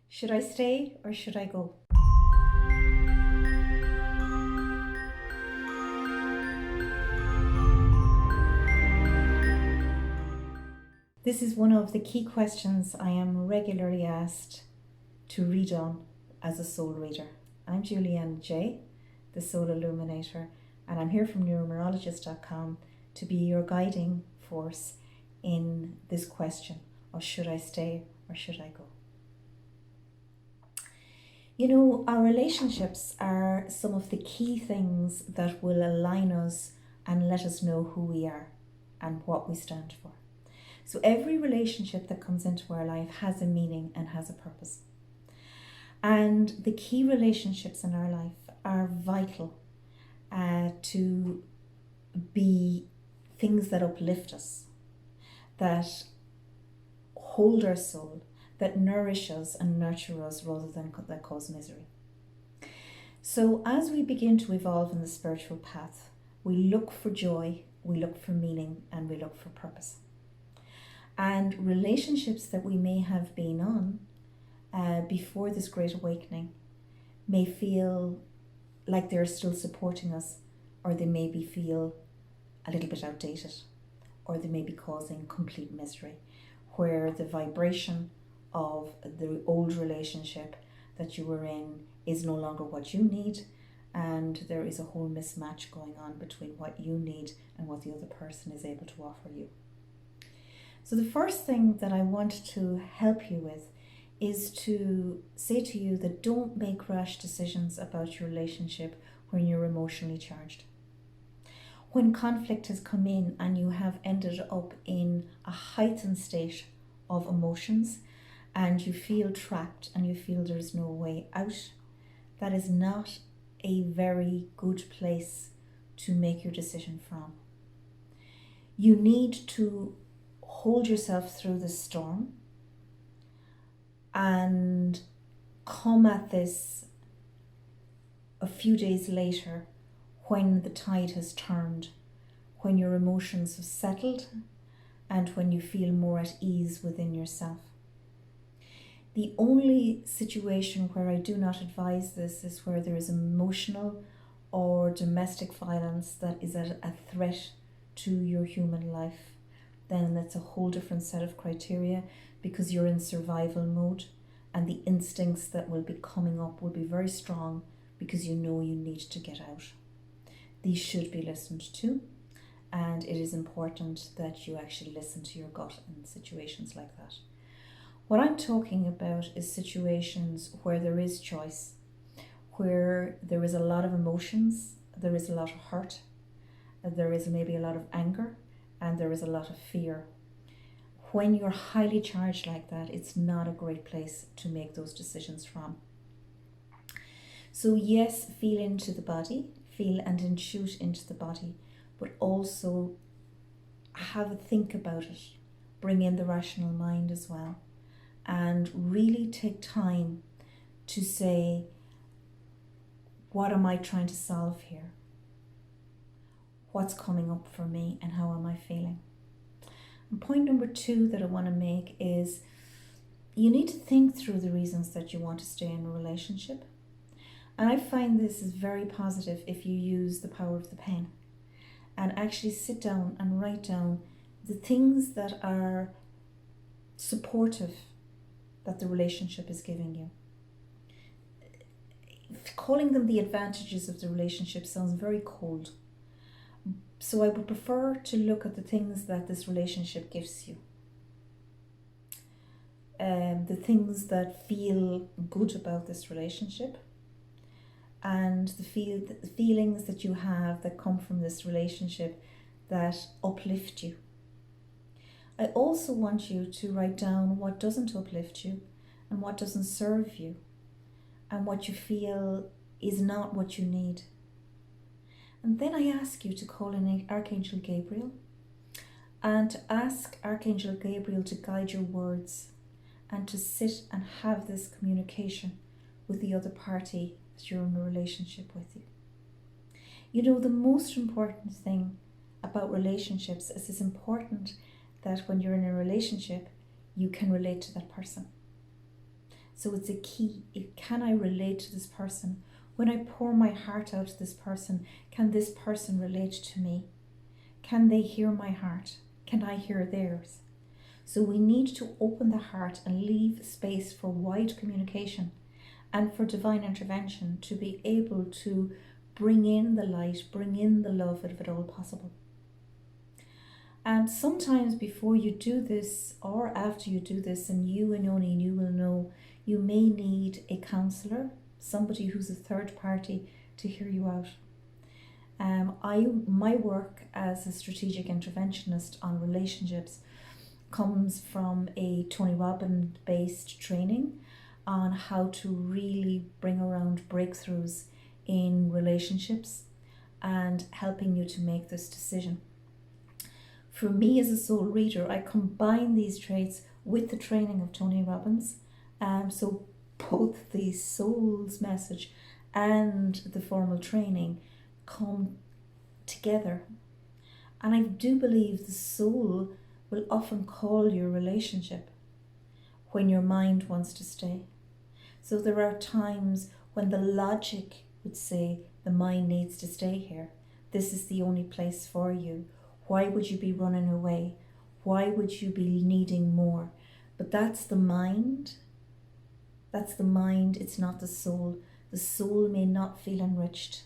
Should I stay or should I go? This is one of the key questions I am regularly asked to read on as a soul reader. I'm Julianna Jay, the Soul Illuminator, and I'm here from numerologist.com to be your guiding force in this question of should I stay or should I go? You know, our relationships are some of the key things that will align us and let us know who we are and what we stand for. So every relationship that comes into our life has a meaning and has a purpose. And the key relationships in our life are vital to be things that uplift us, that hold our soul, that nourish us and nurture us rather than that cause misery. So as we begin to evolve in the spiritual path, we look for joy, we look for meaning, and we look for purpose. And relationships that we may have been on before this great awakening may feel like they're still supporting us, or they maybe feel a little bit outdated, or they may be causing complete misery, where the vibration of the old relationship that you were in is no longer what you need, and there is a whole mismatch going on between what you need and what the other person is able to offer you. So the first thing that I want to help you with is to say to you that don't make rash decisions about your relationship when you're emotionally charged. When conflict has come in and you have ended up in a heightened state of emotions and you feel trapped and you feel there's no way out, that is not a very good place to make your decision from. You need to hold yourself through the storm and come at this a few days later when the tide has turned, when your emotions have settled and when you feel more at ease within yourself. The only situation where I do not advise this is where there is emotional or domestic violence that is a threat to your human life. Then that's a whole different set of criteria, because you're in survival mode and the instincts that will be coming up will be very strong because you know you need to get out. These should be listened to, and it is important that you actually listen to your gut in situations like that. What I'm talking about is situations where there is choice, where there is a lot of emotions, there is a lot of hurt, there is maybe a lot of anger, and there is a lot of fear. When you're highly charged like that, it's not a great place to make those decisions from. So yes, feel into the body, feel and intute into the body, but also have a think about it. Bring in the rational mind as well, and really take time to say, what am I trying to solve here? What's coming up for me and how am I feeling? And point number 2 that I want to make is you need to think through the reasons that you want to stay in a relationship. And I find this is very positive if you use the power of the pen and actually sit down and write down the things that are supportive that the relationship is giving you. Calling them the advantages of the relationship sounds very cold. So I would prefer to look at the things that this relationship gives you. The things that feel good about this relationship, and the feelings that you have that come from this relationship that uplift you. I also want you to write down what doesn't uplift you and what doesn't serve you and what you feel is not what you need. And then I ask you to call in Archangel Gabriel and to ask Archangel Gabriel to guide your words and to sit and have this communication with the other party that you're in a relationship with you. You know, the most important thing about relationships is it's important that when you're in a relationship, you can relate to that person. So it's a key. Can I relate to this person? When I pour my heart out to this person, can this person relate to me? Can they hear my heart? Can I hear theirs? So we need to open the heart and leave space for wide communication and for divine intervention to be able to bring in the light, bring in the love if at all possible. And sometimes before you do this or after you do this, and only you will know, you may need a counsellor, somebody who's a third party to hear you out. My work as a strategic interventionist on relationships comes from a Tony Robbins based training on how to really bring around breakthroughs in relationships and helping you to make this decision. For me as a soul reader, I combine these traits with the training of Tony Robbins. So both the soul's message and the formal training come together. And I do believe the soul will often call your relationship when your mind wants to stay. So there are times when the logic would say the mind needs to stay here. This is the only place for you. Why would you be running away? Why would you be needing more? But that's the mind. That's the mind, it's not the soul. The soul may not feel enriched.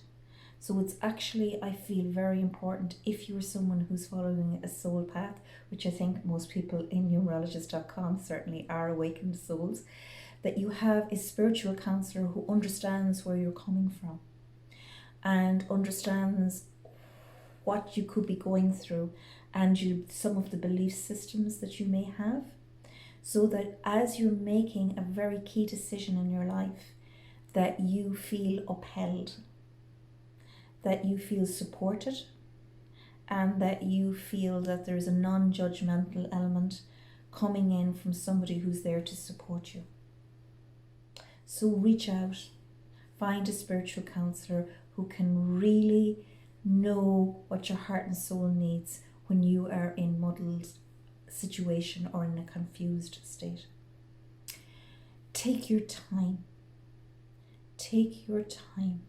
So it's actually, I feel, very important if you're someone who's following a soul path, which I think most people in numerologist.com certainly are awakened souls, that you have a spiritual counselor who understands where you're coming from and understands what you could be going through and some of the belief systems that you may have, so that as you're making a very key decision in your life, that you feel upheld, that you feel supported, and that you feel that there's a non-judgmental element coming in from somebody who's there to support you. So reach out, find a spiritual counselor who can really know what your heart and soul needs when you are in muddled situation or in a confused state. Take your time. Take your time.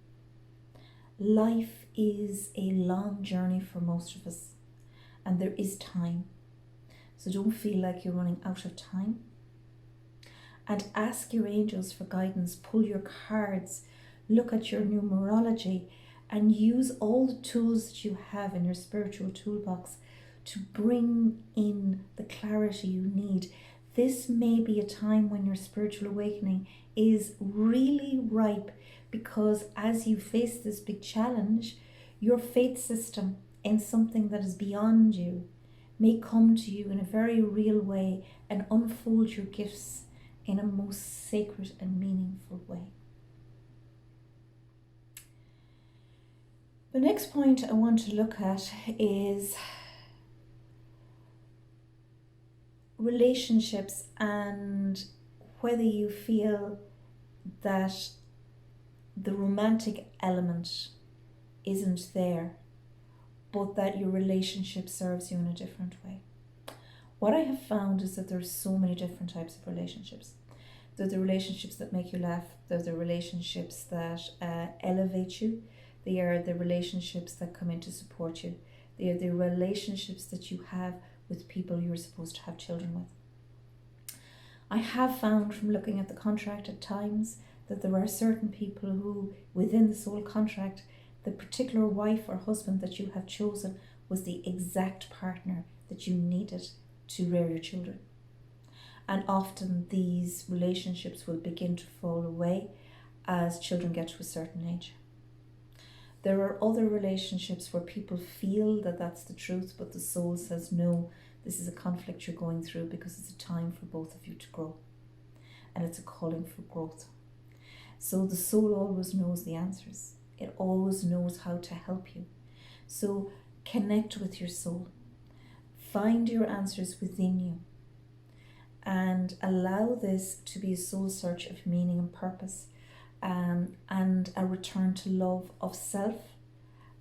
Life is a long journey for most of us, and there is time. So don't feel like you're running out of time. And ask your angels for guidance. Pull your cards, look at your numerology, and use all the tools that you have in your spiritual toolbox to bring in the clarity you need. This may be a time when your spiritual awakening is really ripe, because as you face this big challenge, your faith system in something that is beyond you may come to you in a very real way and unfold your gifts in a most sacred and meaningful way. The next point I want to look at is relationships and whether you feel that the romantic element isn't there, but that your relationship serves you in a different way. What I have found is that there's so many different types of relationships. There are the relationships that make you laugh. There are the relationships that elevate you. They are the relationships that come in to support you. They are the relationships that you have with people you're supposed to have children with. I have found from looking at the contract at times that there are certain people who, within the soul contract, the particular wife or husband that you have chosen was the exact partner that you needed to rear your children. And often these relationships will begin to fall away as children get to a certain age. There are other relationships where people feel that that's the truth, but the soul says, no, this is a conflict you're going through because it's a time for both of you to grow. And it's a calling for growth. So the soul always knows the answers. It always knows how to help you. So connect with your soul. Find your answers within you. And allow this to be a soul search of meaning and purpose. And a return to love of self,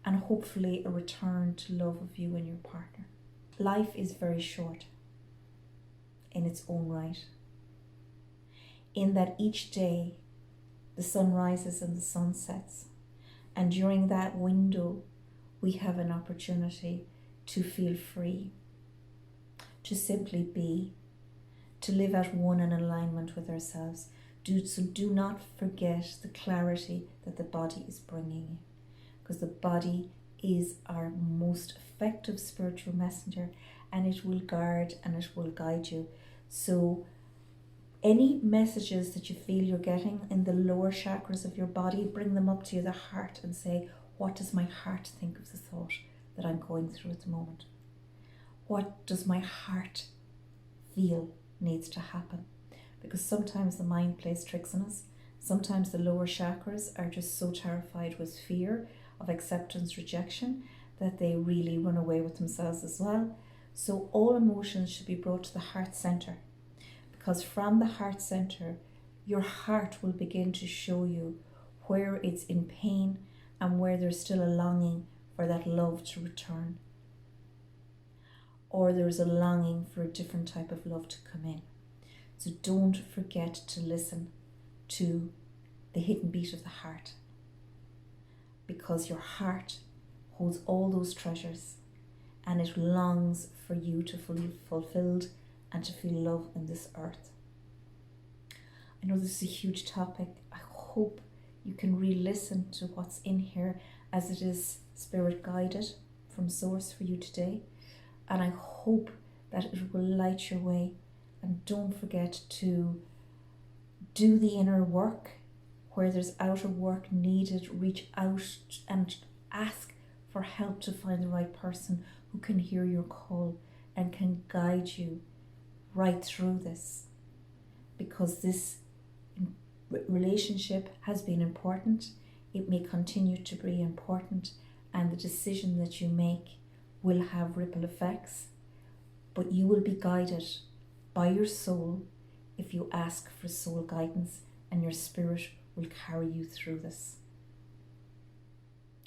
and hopefully a return to love of you and your partner. Life is very short in its own right. in that each day the sun rises and the sun sets. And during that window, we have an opportunity to feel free, to simply be, to live at one in alignment with ourselves. So do not forget the clarity that the body is bringing you, because the body is our most effective spiritual messenger, and it will guard and it will guide you. So any messages that you feel you're getting in the lower chakras of your body, bring them up to the heart and say, what does my heart think of the thought that I'm going through at the moment? What does my heart feel needs to happen? Because sometimes the mind plays tricks on us. Sometimes the lower chakras are just so terrified with fear of acceptance, rejection, that they really run away with themselves as well. So all emotions should be brought to the heart center, because from the heart center, your heart will begin to show you where it's in pain and where there's still a longing for that love to return, or there's a longing for a different type of love to come in. So don't forget to listen to the hidden beat of the heart, because your heart holds all those treasures and it longs for you to feel fulfilled and to feel love in this earth. I know this is a huge topic. I hope you can re-listen to what's in here, as it is spirit guided from source for you today. And I hope that it will light your way. And don't forget to do the inner work. Where there's outer work needed, reach out and ask for help to find the right person who can hear your call and can guide you right through this. Because this relationship has been important, it may continue to be important, and the decision that you make will have ripple effects, but you will be guided by your soul if you ask for soul guidance, and your spirit will carry you through this.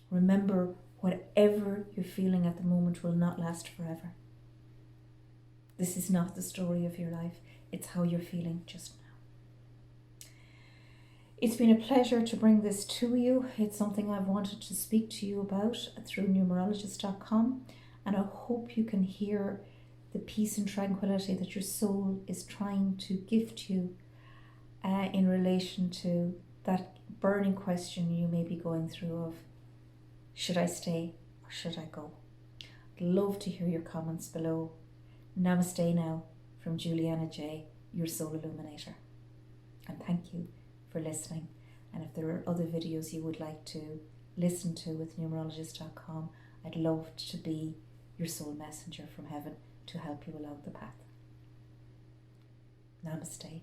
Remember, whatever you're feeling at the moment will not last forever. This is not the story of your life, it's how you're feeling just now. It's been a pleasure to bring this to you. It's something I've wanted to speak to you about through numerologist.com, and I hope you can hear the peace and tranquility that your soul is trying to gift you in relation to that burning question you may be going through of, should I stay or should I go? I'd love to hear your comments below. Namaste now from Julianna Jay, your soul illuminator. And thank you for listening. And if there are other videos you would like to listen to with numerologist.com, I'd love to be your soul messenger from heaven to help you along the path. Namaste.